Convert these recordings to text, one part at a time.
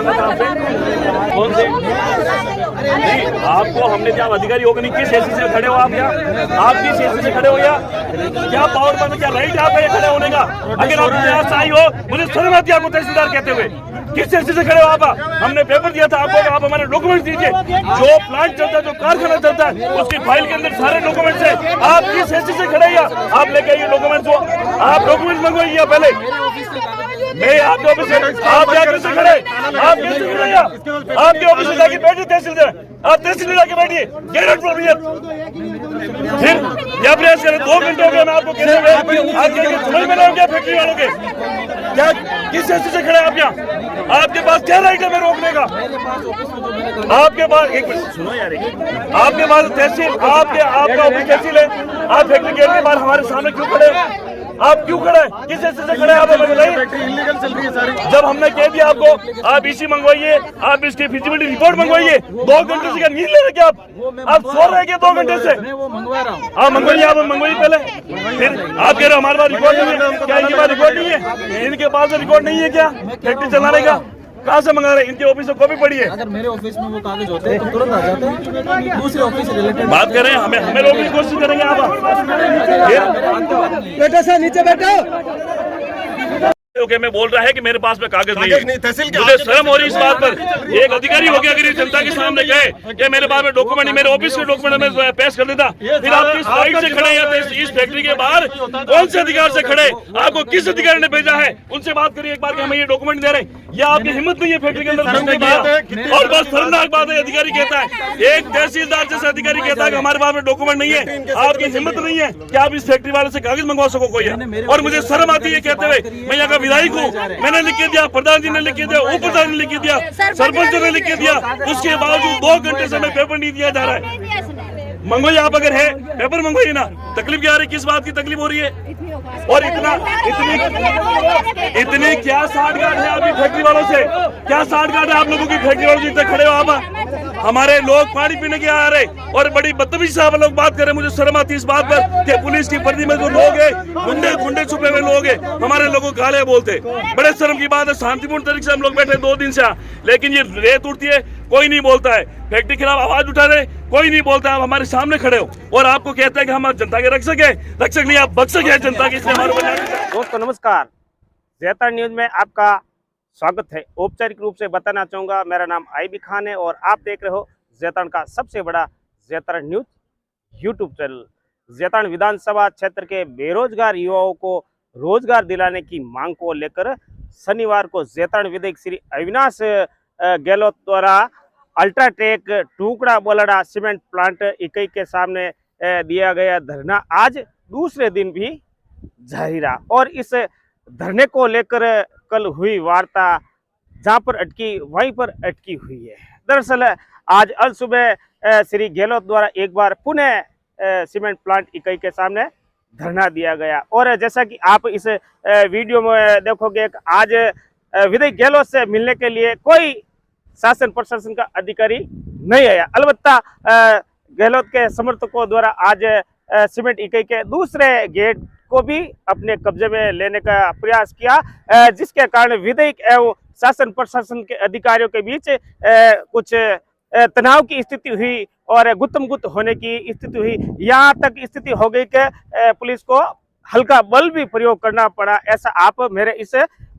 पूछना था आपसे। कौन से? नहीं, आपको हमने क्या अधिकारी होगा नहीं, किस हैसियत से खड़े हो आप यहाँ? आप किस हैसियत से खड़े हो यहाँ? क्या पावर बन, क्या राइट है आपका ये खड़े होने का? अगर आप यहाँ आई हो, मुझे शर्म आती है आपको तहसीलदार कहते हुए। किस हैसियत से खड़े हो आप? हमने पेपर दिया था आपको कि आप हमारे डॉक्यूमेंट दीजिए। जो प्लांट चलता है, जो कारखाना चलता है, उसकी फाइल के अंदर सारे डॉक्यूमेंट्स है। आप किस हैसियत से खड़े हैं? आप लेके आइए डॉक्यूमेंट्स को। आप डॉक्यूमेंट्स मंगवाइए पहले। मैं आपके ऑफिस से, आप क्या कैसे खड़े? आप कैसे खड़े? आपके ऑफिस में जाके बैठिए तहसीलदार, आप तहसील जाके बैठिए। फिर क्या प्रयास करें? 2 घंटे हो गए मैं आपको कहते हुए, आप समझ में नहीं क्या फैक्ट्री वालों के? क्या किस हैसियत से खड़े आप यहाँ? आपके पास क्या राइट है मैं रोकने का? आपके पास, एक मिनट सुनो यार, आपके पास तहसील, आपका ऑफिस तहसील है, आप फैक्ट्री गेट के बाहर हमारे सामने क्यों खड़े? आप क्यों खड़े? किस हैसियत से खड़े? आप बताइए। इलीगल चल रही है सारी। जब हमने कह दिया आपको, आप इसी मंगवाइए, आप इसकी फिजिबिलिटी रिपोर्ट मंगवाइए। 2 घंटे से क्या नींद ले रहे क्या आप सो रहे हैं 2 घंटे से? मैं वो मंगवा रहा हूँ। आप मंगवाइए, आप मंगवाइए पहले। फिर आप कह रहे हो हमारे पास रिकॉर्ड नहीं है। क्या इनके पास रिकॉर्ड नहीं है? इनके पास रिकॉर्ड नहीं है क्या फैक्ट्री चलाने का? कहाँ से मंगा रहे हैं? इनके ऑफिस से कॉपी पड़ी है। अगर मेरे ऑफिस में वो कागज होते हैं तो तुरंत आ जाते हैं। दूसरे ऑफिस से रिलेटेड बात करें, हमें रोकने की कोशिश करेंगे आप। बेटा सर नीचे बैठो। ओके, मैं बोल रहा है कि मेरे पास में कागज नहीं है। मुझे शर्म हो रही इस बात पर। एक अधिकारी हो गया, अगर जनता के सामने कहे कि मेरे पास में डॉक्यूमेंट नहीं, मेरे ऑफिस के डॉक्यूमेंट में पेश कर देता, फिर आप किस राइट से खड़े हैं? इस फैक्ट्री के बाहर कौन से अधिकार से खड़े? आपको किस अधिकारी ने भेजा है? उनसे बात करिए एक बार कि हमें ये डॉक्यूमेंट दे रहे हैं। या आपकी हिम्मत नहीं है फैक्ट्री के अंदर घुसने की? और बस शर्मनाक बात है, अधिकारी कहता है, एक तहसीलदार जैसे अधिकारी कहता है कि हमारे पास में डॉक्यूमेंट नहीं है। आपकी हिम्मत नहीं है कि आप इस फैक्ट्री वाले से कागज मंगवा सको कोई? और मुझे शर्म आती है कहते हुए, मैं यहाँ का विधायक हूँ, मैंने लिख के दिया, प्रधान जी ने लिख के दिया, उप प्रधान ने लिख के दिया, सरपंच ने लिख के दिया, उसके बावजूद 2 घंटे से हमें पेपर नहीं दिया जा रहा है। मंगवाइए आप, अगर है पेपर मंगवाइए ना। तकलीफ क्या आ रही है? किस बात की तकलीफ हो रही है? और इतनी क्या साठगांठ है आपकी फैक्ट्री वालों से? क्या साठगांठ है आप लोगों की फैक्ट्री वालों से? खड़े हो आप, हमारे लोग पानी पीने के आ रहे और बड़ी बदतमीजी से आप लोग बात कर रहे हैं। मुझे शर्म आती है इस बात पर कि पुलिस की वर्दी में जो लोग हैं, गुंडे छुपे हुए लोग हैं, हमारे लोगों को गालियां बोलते। बड़े शर्म की बात है। शांतिपूर्ण तरीके से हम लोग बैठे 2 दिन से, लेकिन ये रेत उठती है, कोई नहीं बोलता है। फैक्ट्री के खिलाफ आवाज उठा रहे, कोई नहीं बोलता। आप हमारे सामने खड़े हो और आपको कहते हैं कि हम जनता के रक्षक नहीं, आप बख्शक है जनता के। इसलिए हमारे दोस्तों नमस्कार, ज़ेतन न्यूज में आपका स्वागत है। औपचारिक रूप से बताना चाहूँगा, मेरा नाम आईबी खान है और आप देख रहे हो ज़ेतन का सबसे बड़ा ज़ेतन न्यूज यूट्यूब चैनल। ज़ेतन विधानसभा क्षेत्र के बेरोजगार युवाओं को रोजगार दिलाने की मांग को लेकर शनिवार को ज़ेतन विधायक श्री अविनाश गहलोत द्वारा अल्ट्राटेक टुकड़ा बोलाडा सीमेंट प्लांट इकाई के सामने दिया गया धरना आज दूसरे दिन भी जारी रहा। और इस धरने को लेकर कल हुई वार्ता जहां पर अटकी वहीं पर अटकी हुई है। दरअसल आज अल सुबह श्री गहलोत द्वारा एक बार पुनः सीमेंट प्लांट इकाई के सामने धरना दिया गया। और जैसा कि आप इस वीडियो में देखोगे, आज विधायक गहलोत से मिलने के लिए कोई शासन प्रशासन का अधिकारी नहीं आया। अलबत्ता गहलोत के समर्थकों द्वारा आज सीमेंट इकाई के दूसरे गेट को भी अपने कब्जे में लेने का प्रयास किया, जिसके कारण विधायक एवं शासन प्रशासन के अधिकारियों के बीच कुछ तनाव की स्थिति हुई और गुत्तम-गुत्त होने की स्थिति हुई। यहाँ तक स्थिति हो गई कि पुलिस को हल्का बल भी प्रयोग करना पड़ा। ऐसा आप मेरे इस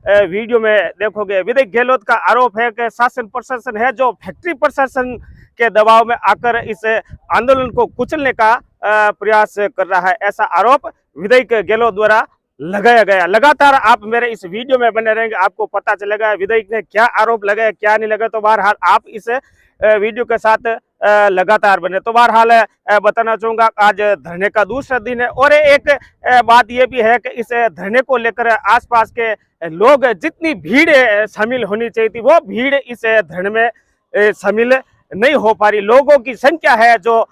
वीडियो में देखोगे। विधायक गहलोत का आरोप है कि शासन प्रशासन है जो फैक्ट्री प्रशासन के दबाव में आकर इस आंदोलन को कुचलने का प्रयास कर रहा है। ऐसा आरोप विधायक गहलोत द्वारा लगाया गया। लगातार आप मेरे इस वीडियो में बने रहेंगे, आपको पता चलेगा विधायक ने क्या आरोप लगाया क्या नहीं लगाया। तो बहरहाल आप इस वीडियो के साथ लगातार बने। तो बहरहाल बताना चाहूंगा आज धरने का दूसरा दिन है और एक बात यह भी है कि इस धरने को लेकर आसपास के लोग जितनी भीड़ शामिल होनी चाहिए थी वो भीड़ इस धरने में शामिल नहीं हो पा रही। लोगों की संख्या है जो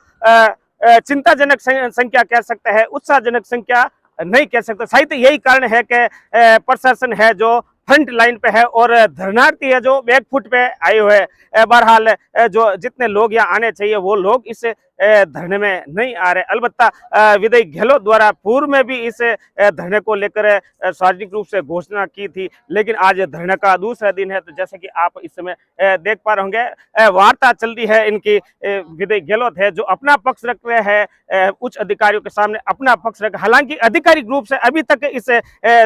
चिंताजनक संख्या कह सकते हैं, उत्साहजनक संख्या नहीं कह सकते। शायद यही कारण है कि प्रशासन है जो फ्रंट लाइन पे है और धरनार्थी है जो बैक फुट पे आए हुए हैं। बहरहाल जो जितने लोग यहाँ आने चाहिए वो लोग इस धरने में नहीं आ रहे। अलबत्ता विधायक गहलोत द्वारा पूर्व में भी इस धरने को लेकर सार्वजनिक रूप से घोषणा की थी, लेकिन आज धरने का दूसरा दिन है। तो जैसे कि आप इस समय देख पा रहे होंगे, वार्ता चल रही है इनकी। विधायक गहलोत है जो अपना पक्ष रख रहे हैं उच्च अधिकारियों के सामने, अपना पक्ष रख, हालांकि आधिकारिक रूप से अभी तक इस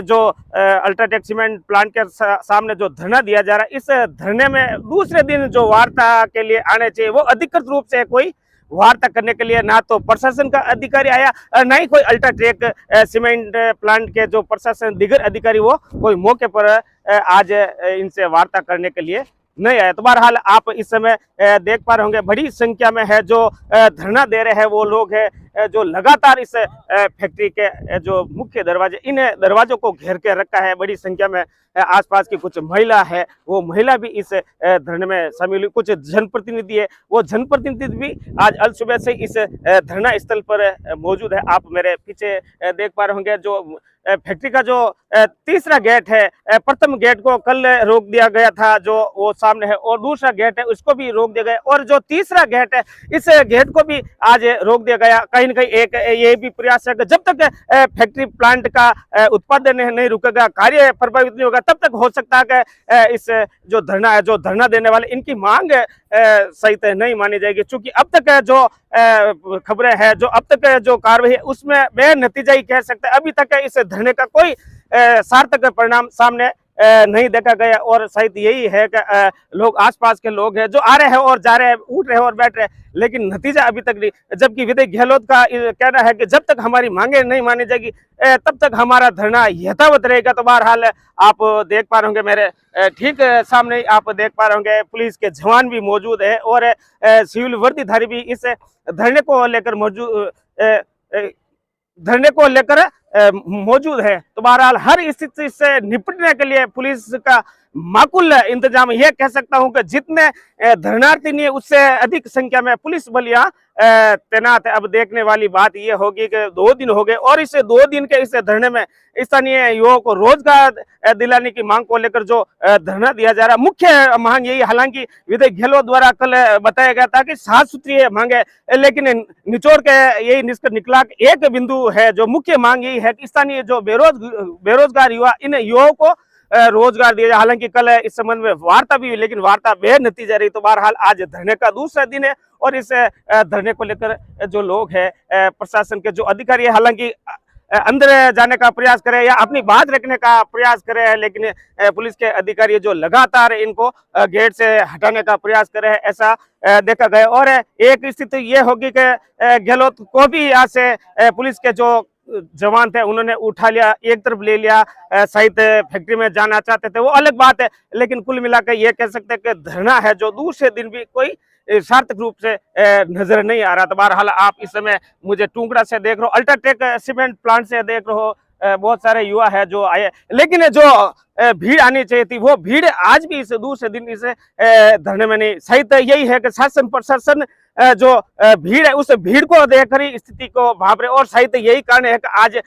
जो अल्ट्राटेक सीमेंट प्लांट के सामने जो धरना दिया जा रहा है, इस धरने में दूसरे दिन जो वार्ता के लिए आने चाहिए वो अधिकृत रूप से कोई वार्ता करने के लिए ना तो प्रशासन का अधिकारी आया, ना ही कोई अल्ट्राटेक सीमेंट प्लांट के जो प्रशासन दिग्गज अधिकारी वो कोई मौके पर आज इनसे वार्ता करने के लिए नहीं आया। तो बहरहाल आप इस समय देख पा रहे होंगे बड़ी संख्या में है जो धरना दे रहे हैं वो लोग हैं जो लगातार इस फैक्ट्री के जो मुख्य दरवाजे, इन दरवाजों को घेर के रखा है। बड़ी संख्या में आसपास की कुछ महिला है, वो महिला भी इस धरने में शामिल हुई। कुछ जनप्रतिनिधि है, वो जनप्रतिनिधि भी आज अल सुबह से इस धरना स्थल पर मौजूद है। आप मेरे पीछे देख पा रहे होंगे जो फैक्ट्री का जो तीसरा गेट है, प्रथम गेट को कल रोक दिया गया था जो वो सामने है, और दूसरा गेट है उसको भी रोक दिया गया, और जो तीसरा गेट है इस गेट को भी आज रोक दिया गया। कहीं न कहीं एक ये भी प्रयास है कि जब तक फैक्ट्री प्लांट का उत्पादन नहीं रुकेगा, कार्य प्रभावित नहीं होगा, तब तक हो सकता है कि इस जो धरना है, जो धरना देने वाले, इनकी मांग सहित नहीं मानी जाएगी। चूंकि अब तक जो खबरें हैं, जो अब तक जो कार्रवाई है उसमें वे नतीजा ही कह सकते हैं। अभी तक इस धरने का कोई सार्थक परिणाम सामने नहीं देखा गया, और शायद यही है कि लोग, आसपास के लोग हैं जो आ रहे हैं और जा रहे हैं, उठ रहे हैं और बैठ रहे हैं, लेकिन नतीजा अभी तक नहीं। जबकि विधायक गहलोत का कहना है कि जब तक हमारी मांगे नहीं मानी जाएगी तब तक हमारा धरना यथावत रहेगा। तो बहरहाल आप देख पा रहे होंगे मेरे ठीक सामने आप देख पा रहे होंगे पुलिस के जवान भी मौजूद है और सिविल वर्दीधारी भी इस धरने को लेकर मौजूद है। तो बहरहाल हर स्थिति से निपटने के लिए पुलिस का माकुल इंतजाम, यह कह सकता हूं कि जितने धरनार्थी नहीं है उससे अधिक संख्या में पुलिस बल यहाँ तैनात है। अब देखने वाली बात यह होगी कि 2 दिन हो गए और इस 2 दिन के इस धरने में स्थानीय युवाओं को रोजगार दिलाने की मांग को लेकर जो धरना दिया जा रहा है, मुख्य मांग यही, हालांकि विधायक गहलोत द्वारा कल बताया गया था कि 7 सूत्रीय मांग है, लेकिन निचोड़ के यही निष्कर्ष निकला कि एक बिंदु है जो मुख्य मांग यही है कि स्थानीय जो बेरोजगार युवा, इन युवाओं को रोजगार दिया जाए। हालांकि कल इस संबंध में वार्ता भी हुई, लेकिन वार्ता बेनतीजा रही। तो बहरहाल आज धरने का दूसरा दिन है और इस धरने को लेकर जो लोग हैं, प्रशासन के जो अधिकारी है, हालांकि अंदर जाने का प्रयास करे या अपनी बात रखने का प्रयास करे, लेकिन पुलिस के अधिकारी जो लगातार इनको गेट से हटाने का प्रयास करे, ऐसा देखा गया। और एक स्थिति ये होगी कि गहलोत को भी यहाँ से पुलिस के जो जवान थे उन्होंने उठा लिया, एक तरफ ले लिया, शायद फैक्ट्री में जाना चाहते थे, वो अलग बात है। लेकिन कुल मिलाकर ये कह सकते हैं कि धरना है जो दूसरे दिन भी कोई सार्थक रूप से नजर नहीं आ रहा। तो बहरहाल आप इस समय मुझे टुकड़ा से देख रहे हो, अल्ट्राटेक सीमेंट प्लांट से देख रहे हो, बहुत सारे युवा है जो आए, लेकिन जो भीड़ आनी चाहिए थी वो भीड़ आज भी इस दूसरे दिन इस धरने में नहीं। सही तो यही है कि शासन प्रशासन जो भीड़ है उस भीड़ को देखकर ही स्थिति को भाप रहे, और सही तो यही कारण है कि आज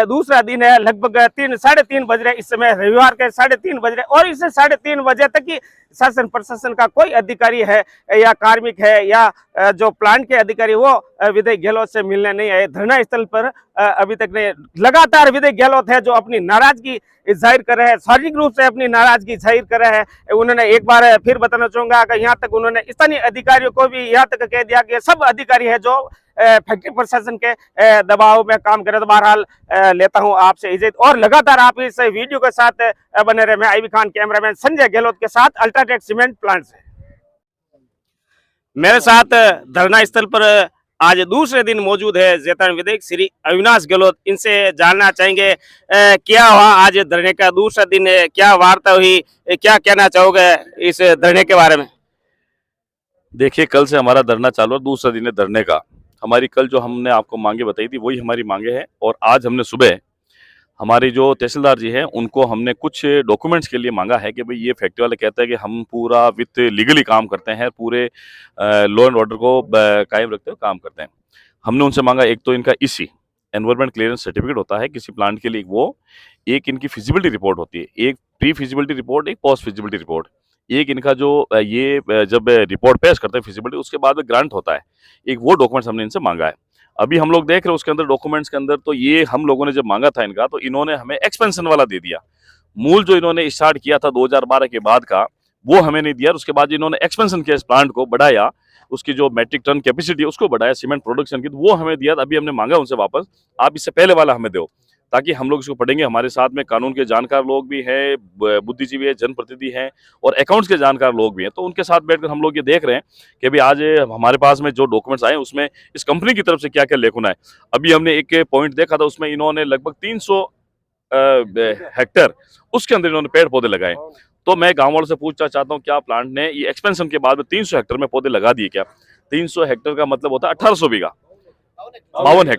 दूसरा दिन है, लगभग 3-3:30 बज रहे, इस समय रविवार के 3:30 बज रहे, और इस 3:30 बजे तक ही शासन प्रशासन का कोई अधिकारी है या कार्मिक है या जो प्लांट के अधिकारी वो विधायक गहलोत से मिलने नहीं आए। धरना स्थल पर अभी तक नहीं। लगातार विधायक गहलोत है जो अपनी नाराजगी जाहिर कर रहे हैं, शारीरिक रूप से अपनी नाराजगी जाहिर कर रहे हैं। उन्होंने एक बार फिर बताना चाहूंगा कि यहाँ तक उन्होंने स्थानीय अधिकारियों को भी यहाँ तक कह दिया कि सब अधिकारी है जो फैक्ट्री प्रशासन के दबाव में काम करे। तो बहरहाल लेता हूं आपसे इजाजत, और लगातार आप इस वीडियो के साथ बने रहे। मैं आईबी खान, कैमरामैन संजय गहलोत के साथ, अल्ट्राटेक सीमेंट प्लांट से। मेरे साथ धरना स्थल पर आज दूसरे दिन मौजूद है जैतारण विधायक श्री अविनाश गहलोत। इनसे जानना चाहेंगे क्या हुआ आज धरने का दूसरा दिन है, क्या वार्ता हुई, क्या कहना चाहोगे इस धरने के बारे में? देखिए, कल से हमारा धरना चालू है, दूसरा दिन है धरने का। हमारी कल जो हमने आपको मांगे बताई थी वही हमारी मांगे हैं, और आज हमने सुबह हमारी जो तहसीलदार जी हैं उनको हमने कुछ डॉक्यूमेंट्स के लिए मांगा है कि भाई ये फैक्ट्री वाले कहते हैं कि हम पूरा विथ लीगली काम करते हैं, पूरे लॉ एंड ऑर्डर को कायम रखते हुए काम करते हैं। हमने उनसे मांगा, एक तो इनका इसी एनवायरमेंट क्लियरेंस सर्टिफिकेट होता है किसी प्लांट के लिए, वो एक इनकी फिजिबिलिटी रिपोर्ट होती है, एक प्री फिजिबिलिटी रिपोर्ट, एक पोस्ट फिजिबिलिटी रिपोर्ट, एक इनका जो ये जब रिपोर्ट पेश करते हैं फिजिबिलिटी, उसके बाद में ग्रांट होता है, एक वो डॉक्यूमेंट्स हमने इनसे मांगा है। अभी हम लोग देख रहे हैं उसके अंदर डॉक्यूमेंट्स के अंदर, तो ये हम लोगों ने जब मांगा था इनका, तो इन्होंने हमें एक्सपेंशन वाला दे दिया। मूल जो इन्होंने स्टार्ट किया था 2012 के बाद का, वो हमें नहीं दिया। उसके बाद इन्होंने एक्सपेंशन किया, इस प्लांट को बढ़ाया, उसकी जो मेट्रिक टन कैपेसिटी उसको बढ़ाया सीमेंट प्रोडक्शन की, तो वो हमें दिया। अभी हमने मांगा उनसे वापस, आप इससे पहले वाला हमें दो, ताकि हम लोग इसको पढ़ेंगे। हमारे साथ में कानून के जानकार लोग भी हैं, बुद्धिजीवी है, जनप्रतिनिधि हैं और अकाउंट्स के जानकार लोग भी हैं। तो उनके साथ बैठकर हम लोग ये देख रहे हैं कि अभी आज हमारे पास में जो डॉक्यूमेंट्स आए उसमें इस कंपनी की तरफ से क्या क्या लेखुना है। अभी हमने एक पॉइंट देखा था, उसमें इन्होंने लगभग 300 हेक्टेयर उसके अंदर इन्होंने पेड़ पौधे लगाए। तो मैं गाँव वालों से पूछना चाहता हूँ, क्या प्लांट ने ये एक्सपेंशन के बाद में 300 हेक्टेयर में पौधे लगा दिए क्या? 300 हेक्टेयर का मतलब होता है 1800 बीघा, 52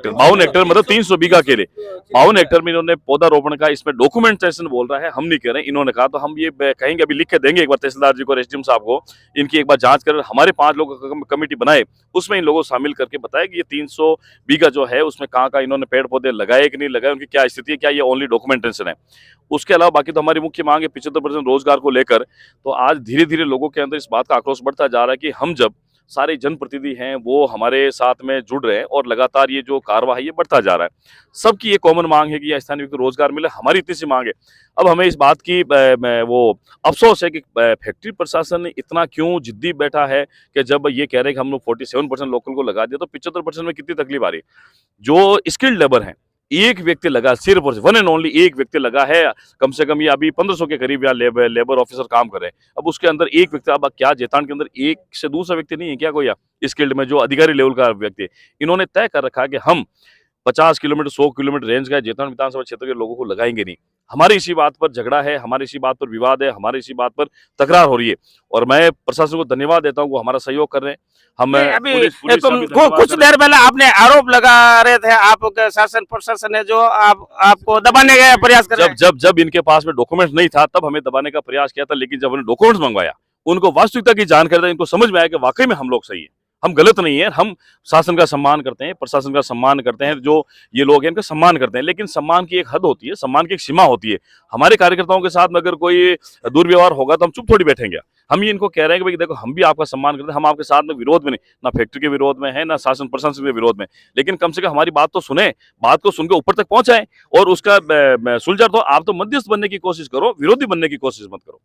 हेक्टेयर मतलब 300 बीघा के लिए 52 हेक्टेयर में इन्होंने पौधा रोपण का, इसमें डॉक्यूमेंटेशन बोल रहा है, हम नहीं कह रहे, इन्होंने कहा। तो हम ये कहेंगे, अभी लिख के देंगे एक बार तहसीलदार जी को, एसडीएम साहब को, इनकी एक बार जांच कर हमारे 5 लोगों का कमेटी बनाए, उसमें इन लोगों को शामिल करके बताया कि ये 300 बीघा जो है उसमें कहाँ इन्होंने पेड़ पौधे लगाए कि नहीं लगाए, उनकी क्या स्थिति है, क्या ये ओनली डॉक्यूमेंटेशन है। उसके अलावा बाकी तो हमारी मुख्य मांग है 75% रोजगार को लेकर। तो आज धीरे धीरे लोगों के अंदर इस बात का आक्रोश बढ़ता जा रहा है कि हम जब सारे जनप्रतिनिधि हैं वो हमारे साथ में जुड़ रहे हैं और लगातार ये जो कारवाई है ये बढ़ता जा रहा है। सबकी ये कॉमन मांग है कि यहाँ स्थानीय व्यक्ति को रोजगार मिले, हमारी इतनी सी मांग है। अब हमें इस बात की वो अफसोस है कि फैक्ट्री प्रशासन इतना क्यों जिद्दी बैठा है कि जब ये कह रहे हैं कि हम लोग 47% लोकल को लगा दिया, तो 75% में कितनी तकलीफ आ रही है। जो स्किल्ड लेबर है, एक व्यक्ति लगा, सिर्फ और वन एंड ओनली एक व्यक्ति लगा है, कम से कम ये अभी 1500 के करीब यहाँ लेबर ऑफिसर काम कर रहे हैं। अब उसके अंदर एक व्यक्ति, अब क्या जेतान के अंदर एक से दूसरा व्यक्ति नहीं है क्या कोई स्किल्ड में जो अधिकारी लेवल का व्यक्ति है? इन्होंने तय कर रखा है कि हम 50 किलोमीटर 100 किलोमीटर रेंज का जेतान विधानसभा क्षेत्र के लोगों को लगाएंगे नहीं। हमारी इसी बात पर झगड़ा है, हमारी इसी बात पर विवाद है, हमारी इसी बात पर तकरार हो रही है। और मैं प्रशासन को धन्यवाद देता हूँ, वो हमारा सहयोग कर रहे हैं। हम अभी पुलिस कुछ देर पहले आपने आरोप लगा रहे थे, आपके शासन प्रशासन ने जो आपको दबाने का प्रयास कर रहे हैं। जब इनके पास में डॉक्यूमेंट नहीं था तब हमें दबाने का प्रयास किया था, लेकिन जब उन्होंने डॉक्यूमेंट्स मंगवाया, उनको वास्तविकता की जानकारी दी, इनको समझ में आया कि वाकई में हम लोग सही है, हम गलत नहीं है, हम शासन का सम्मान करते हैं, प्रशासन का सम्मान करते हैं, जो ये लोग हैं इनका सम्मान करते हैं। लेकिन सम्मान की एक हद होती है, सम्मान की एक सीमा होती है। हमारे कार्यकर्ताओं के साथ में अगर कोई दुर्व्यवहार होगा तो हम चुप थोड़ी बैठेंगे। हम ये इनको कह रहे हैं कि भाई देखो, हम भी आपका सम्मान करते हैं, हम आपके साथ में विरोध में नहीं, ना फैक्ट्री के विरोध में है, ना शासन प्रशासन के विरोध में, लेकिन कम से कम हमारी बात तो सुने, बात को सुन के ऊपर तक पहुंचाएं और उसका सुलझा। तो आप तो मध्यस्थ बनने की कोशिश करो, विरोधी बनने की कोशिश मत करो।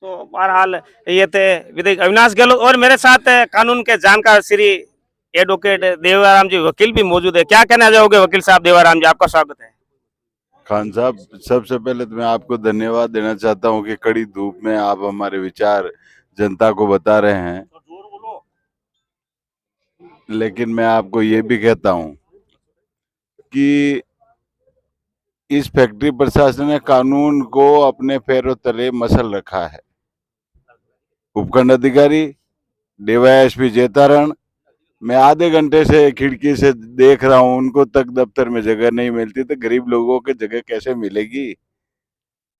तो बहरहाल ये थे विधायक अविनाश गहलोत और मेरे साथ कानून के जानकार श्री एडवोकेट देवाराम जी वकील भी मौजूद है। क्या कहना चाहोगे वकील साहब? देवाराम जी, आपका स्वागत है। खान साहब, सबसे पहले तो मैं आपको धन्यवाद देना चाहता हूं कि कड़ी धूप में आप हमारे विचार जनता को बता रहे हैं। लेकिन मैं आपको ये भी कहता हूं कि इस फैक्ट्री प्रशासन ने कानून को अपने पैरों तले मसल रखा है। उपखंड अधिकारी डीवाईएसपी जेतारण, मैं आधे घंटे से खिड़की से देख रहा हूं, उनको तक दफ्तर में जगह नहीं मिलती, तो गरीब लोगों को जगह कैसे मिलेगी?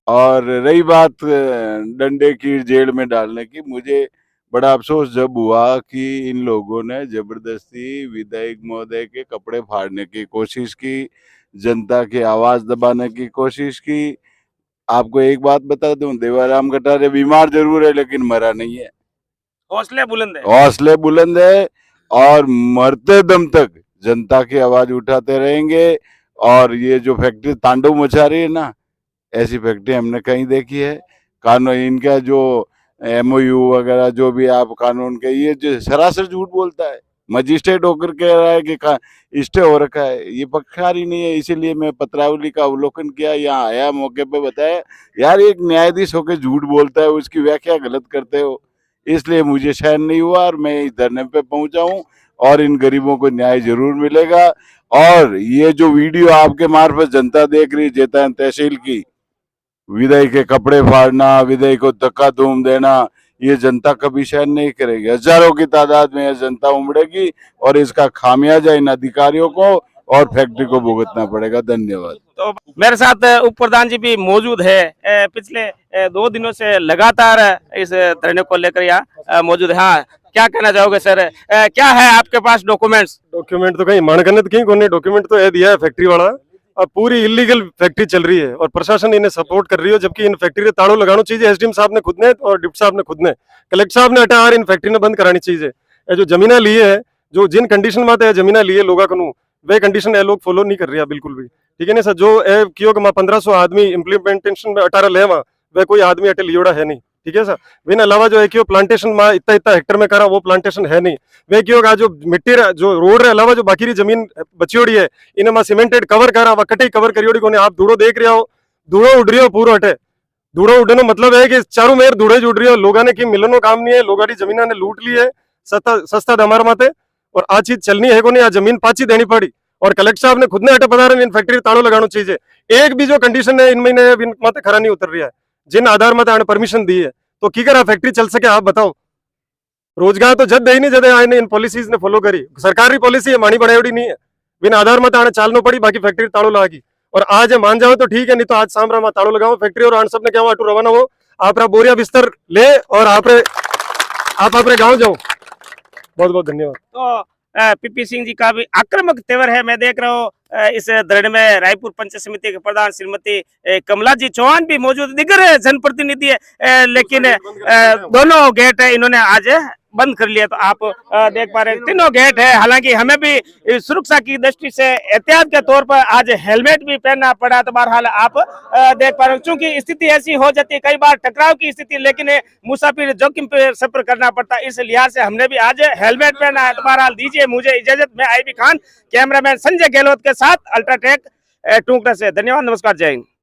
और रही बात डंडे की जेल में डालने की, मुझे बड़ा अफसोस जब हुआ कि इन लोगों ने जबरदस्ती विधायक महोदय के कपड़े फाड़ने की कोशिश की, जनता की आवाज दबाने की कोशिश की। आपको एक बात बता दूं, देवाराम कटारे बीमार जरूर है लेकिन मरा नहीं है। हौसले बुलंद है, हौसले बुलंद है और मरते दम तक जनता की आवाज उठाते रहेंगे। और ये जो फैक्ट्री तांडव मचा रही है ना, ऐसी फैक्ट्री हमने कहीं देखी है? कानून इनका जो MOU वगैरह जो भी आप कानून के, ये जो सरासर झूठ बोलता है। मजिस्ट्रेट होकर कह रहा है कि स्टे हो रखा है, ये पक्षारी नहीं है। इसीलिए मैं पत्रावली का अवलोकन किया, यहाँ आया, मौके पे बताया, यार एक न्यायाधीश होकर झूठ बोलता है, उसकी व्याख्या गलत करते हो। इसलिए मुझे सहन नहीं हुआ और मैं इस धरने पे पहुंचा हूं और इन गरीबों को न्याय जरूर मिलेगा। और ये जो वीडियो आपके मार्फत जनता देख रही, जेतान तहसील की, विधायक के कपड़े फाड़ना, विधायक को धक्का धूम देना, ये जनता कभी सहन नहीं करेगी। हजारों की तादाद में यह जनता उमड़ेगी और इसका खामियाजा इन अधिकारियों को और फैक्ट्री को भुगतना पड़ेगा। धन्यवाद। तो मेरे साथ उप प्रधान जी भी मौजूद है, पिछले 2 दिनों से लगातार इस धरने को लेकर यहाँ मौजूद है। हाँ, क्या कहना चाहोगे सर? क्या है आपके पास डॉक्यूमेंट्स? डॉक्यूमेंट तो कहीं मान करने तो कहीं कोई डॉक्यूमेंट तो ये दिया है फैक्ट्री वाला, पूरी इलीगल फैक्ट्री चल रही है और प्रशासन इन्हें सपोर्ट कर रही है, जबकि इन फैक्ट्री के तालों लगाना चाहिए एसडीएम साहब ने खुद ने और डिप्टी साहब ने खुद ने, कलेक्टर साहब ने हटा इन फैक्ट्री ने बंद करानी चाहिए। ये जो जमीना लिए है, जो जिन कंडीशन में है जमीना लिए लोगों को वे कंडीशन ये लोग फॉलो नहीं कर रहे बिल्कुल भी, ठीक है ना सर। जो कियो 1500 आदमी इम्प्लीमेंटेशन में अटारा ले वह कोई आदमी अटे लियोड़ा है नहीं, ठीक है सर। बिन अलावा जो है कि प्लांटेशन में इतना हेक्टर में करा वो प्लांटेशन है नहीं। वे क्यों का जो मिट्टी जो रोड रे अलावा जो बाकी जमीन बचियोड़ी है इन्हें में सीमेंटेड कवर करा व कटे कवर करियोड़ी को आप धूड़ो देख रहे हो, धूड़ो उड़ रही हो पूरा हटे। धूड़ो उड़ने मतलब है कि चारों मेर धूड़े उड़ रही हो, लोगों ने की मिलनो काम नहीं है, लोगों की जमीना ने लूट ली है सस्ता दमार माते, और आज चीज चलनी है को नहीं, आज जमीन पाची देनी पड़ी और कलेक्टर साहब ने खुद ने हटे पता इन फैक्ट्री ताड़ो लगाना चाहिए। एक भी जो कंडीशन है इनमें माते खरा नहीं उतर रहा है, जिन आधार में परमिशन दी है तो की करा फैक्ट्री चल सके आप बताओ। रोजगार तो जद ही नहीं जद आए इन पॉलिसीज ने फॉलो करी, सरकारी पॉलिसी है मानी बनाई नहीं है, बिना आधार में आने चालनो पड़ी, बाकी फैक्ट्री ताड़ो लागी। और आज मान जाओ तो ठीक है, नहीं तो आज शाम में ताड़ो लगाओ फैक्ट्री और आन सब ने क्या अटू रवाना हो, आप बोरिया बिस्तर ले और आप अपने गाँव जाओ। बहुत बहुत धन्यवाद। तो पीपी सिंह जी का भी आक्रामक तेवर है, मैं देख रहा हूँ इस धरने में रायपुर पंचायत समिति के प्रधान श्रीमती कमला जी चौहान भी मौजूद, दिग्गज जनप्रतिनिधि है, लेकिन दोनों गेट इन्होंने आज बंद कर लिया। तो आप देख पा रहे हैं तीनों गेट है, हालांकि हमें भी सुरक्षा की दृष्टि से एहतियात के तौर पर आज हेलमेट भी पहनना पड़ा। तो बहरहाल आप देख पा रहे हैं, चूंकि स्थिति ऐसी हो जाती है कई बार टकराव की स्थिति, लेकिन मुसाफिर जोखिम पर सफर करना पड़ता है, इस लिहाज से हमने भी आज हेलमेट पहना है। तो बहरहाल दीजिए मुझे इजाजत, मैं आईबी खान, कैमरामैन संजय गहलोत के साथ अल्ट्राटेक टूंकड़ा से। धन्यवाद, नमस्कार, जय हिंद।